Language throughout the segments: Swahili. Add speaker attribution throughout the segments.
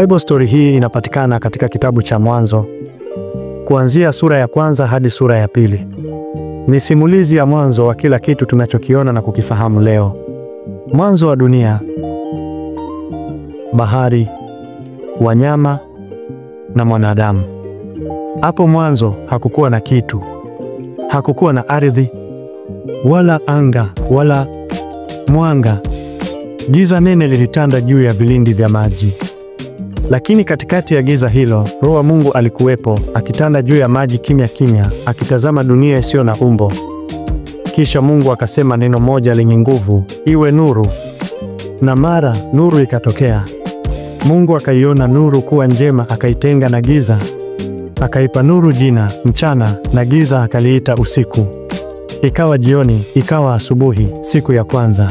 Speaker 1: Bible story hii inapatikana katika kitabu cha Mwanzo, kuanzia sura ya kwanza hadi sura ya pili. Ni simulizi ya mwanzo wa kila kitu tunachokiona na kukifahamu leo. Mwanzo wa dunia, bahari, wanyama na mwanadamu. Hapo mwanzo hakukuwa na kitu. Hakukuwa na ardhi, wala anga, wala mwanga. Giza nene lilitanda juu ya vilindi vya maji. Lakini katikati ya giza hilo, Roho wa Mungu alikuwepo, akitanda juu ya maji kimya kimya, akitazama dunia isiyo na umbo. Kisha Mungu akasema neno moja lenye nguvu, iwe nuru. Na mara nuru ikatokea. Mungu akaiona nuru kuwa njema, akaitenga na giza. Akaipa nuru jina mchana, na giza akaliita usiku. Ikawa jioni, ikawa asubuhi, siku ya kwanza.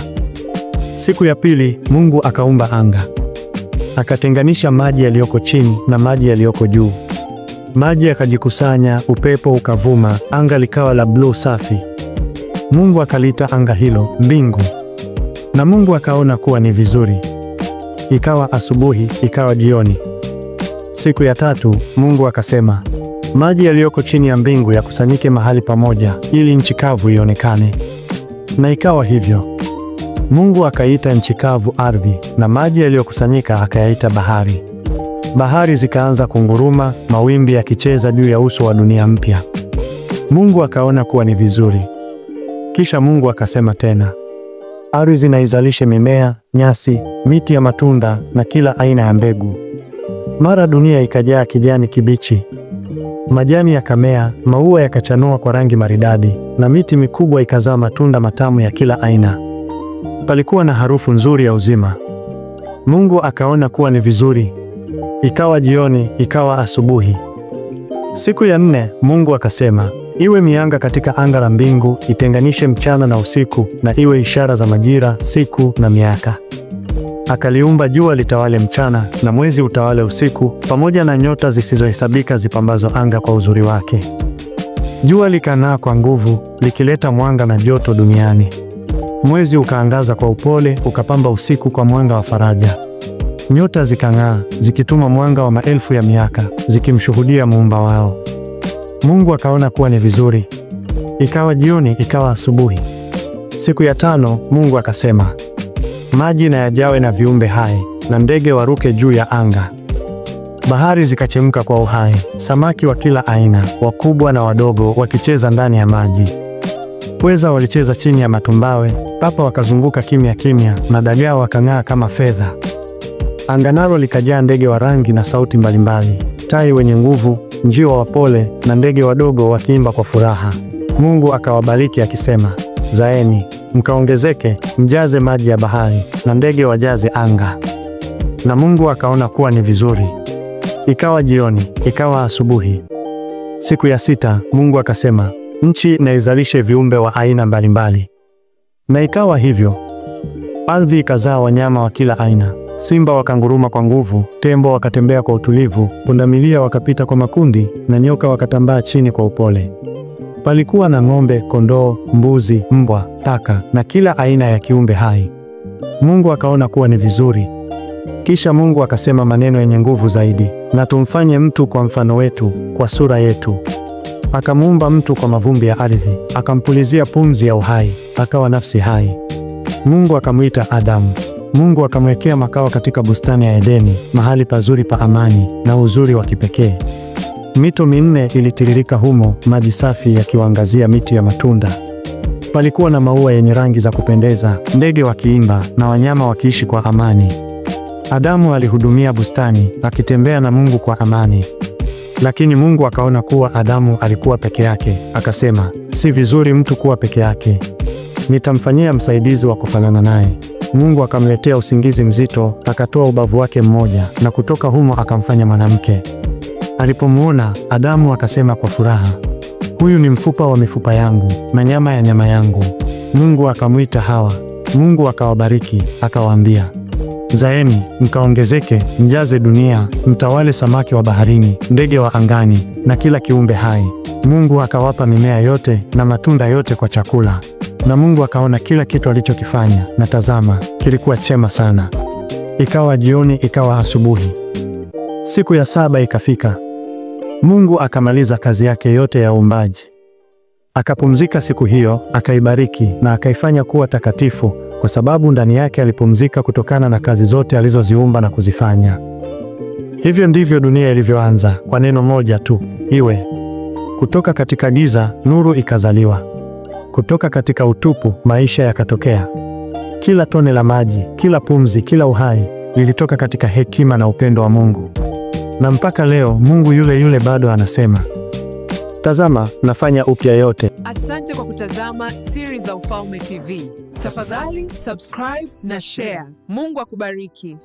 Speaker 1: Siku ya pili, Mungu akaumba anga. Akatenganisha maji yaliyoko chini na maji yaliyoko juu. Maji yakajikusanya, upepo ukavuma, anga likawa la bluu safi. Mungu akaliita anga hilo mbingu. Na Mungu akaona kuwa ni vizuri. Ikawa asubuhi, ikawa jioni. Siku ya tatu, Mungu akasema, maji yaliyoko chini ya mbingu yakusanyike mahali pamoja, ili nchi kavu ionekane. Na ikawa hivyo. Mungu akaita nchi kavu ardhi, na maji yaliyokusanyika akayaita bahari. Bahari zikaanza kunguruma, mawimbi yakicheza juu ya uso wa dunia mpya. Mungu akaona kuwa ni vizuri. Kisha Mungu akasema tena, ardhi na izalishe mimea, nyasi, miti ya matunda na kila aina ya mbegu. Mara dunia ikajaa kijani kibichi. Majani yakamea, maua yakachanua kwa rangi maridadi, na miti mikubwa ikazaa matunda matamu ya kila aina. Palikuwa na harufu nzuri ya uzima. Mungu akaona kuwa ni vizuri. Ikawa jioni, ikawa asubuhi. Siku ya nne, Mungu akasema, iwe mianga katika anga la mbingu, itenganishe mchana na usiku, na iwe ishara za majira, siku na miaka. Akaliumba jua litawale mchana, na mwezi utawale usiku, pamoja na nyota zisizohesabika zipambazo anga kwa uzuri wake. Jua likang'aa kwa nguvu, likileta mwanga na joto duniani. Mwezi ukaangaza kwa upole, ukapamba usiku kwa mwanga wa faraja. Nyota zikang'aa, zikituma mwanga wa maelfu ya miaka, zikimshuhudia muumba wao. Mungu akaona kuwa ni vizuri. Ikawa jioni, ikawa asubuhi. Siku ya tano, Mungu akasema, maji na yajawe na viumbe hai, na ndege waruke juu ya anga. Bahari zikachemka kwa uhai, samaki wa kila aina, wakubwa na wadogo, wakicheza ndani ya maji. Pweza walicheza chini ya matumbawe, papa wakazunguka kimya kimya, na dagaa wakang'aa kama fedha. Anga nalo likajaa ndege wa rangi na sauti mbalimbali, tai wenye nguvu, njiwa wapole, na ndege wadogo wakiimba kwa furaha. Mungu akawabariki akisema, zaeni, mkaongezeke, mjaze maji ya bahari, na ndege wajaze anga. Na Mungu akaona kuwa ni vizuri. Ikawa jioni, ikawa asubuhi. Siku ya sita, Mungu akasema, nchi na izalishe viumbe wa aina mbalimbali. Na ikawa hivyo. Ardhi ikazaa wanyama wa kila aina. Simba wakanguruma kwa nguvu, tembo wakatembea kwa utulivu, pundamilia wakapita kwa makundi, na nyoka wakatambaa chini kwa upole. Palikuwa na ng'ombe, kondoo, mbuzi, mbwa, paka na kila aina ya kiumbe hai. Mungu akaona kuwa ni vizuri. Kisha Mungu akasema maneno yenye nguvu zaidi, na tumfanye mtu kwa mfano wetu, kwa sura yetu. Akamuumba mtu kwa mavumbi ya ardhi, akampulizia pumzi ya uhai, akawa nafsi hai. Mungu akamwita Adamu. Mungu akamwekea makao katika bustani ya Edeni, mahali pazuri pa amani na uzuri wa kipekee. Mito minne ilitiririka humo, maji safi yakiwaangazia miti ya matunda. Palikuwa na maua yenye rangi za kupendeza, ndege wakiimba na wanyama wakiishi kwa amani. Adamu alihudumia bustani, akitembea na Mungu kwa amani. Lakini Mungu akaona kuwa Adamu alikuwa peke yake, akasema, si vizuri mtu kuwa peke yake. Nitamfanyia msaidizi wa kufanana naye. Mungu akamletea usingizi mzito, akatoa ubavu wake mmoja, na kutoka humo akamfanya mwanamke. Alipomuona, Adamu akasema kwa furaha, huyu ni mfupa wa mifupa yangu, na nyama ya nyama yangu. Mungu akamwita Hawa. Mungu akawabariki, akawaambia, zaeni, mkaongezeke, mjaze dunia, mtawale samaki wa baharini, ndege wa angani, na kila kiumbe hai. Mungu akawapa mimea yote na matunda yote kwa chakula. Na Mungu akaona kila kitu alichokifanya, na tazama, kilikuwa chema sana. Ikawa jioni, ikawa asubuhi. Siku ya 7 ikafika. Mungu akamaliza kazi yake yote ya uumbaji. Akapumzika siku hiyo, akaibariki na akaifanya kuwa takatifu, kwa sababu ndani yake alipumzika kutokana na kazi zote alizoziumba na kuzifanya. Hivyo ndivyo dunia ilivyoanza, kwa neno moja tu, iwe. Kutoka katika giza, nuru ikazaliwa. Kutoka katika utupu, maisha yakatokea. Kila tone la maji, kila pumzi, kila uhai lilitoka katika hekima na upendo wa Mungu. Na mpaka leo Mungu yule yule bado anasema, tazama, nafanya upya yote.
Speaker 2: Asante kwa kutazama Siri za Ufalme TV. Tafadhali subscribe na share. Mungu akubariki.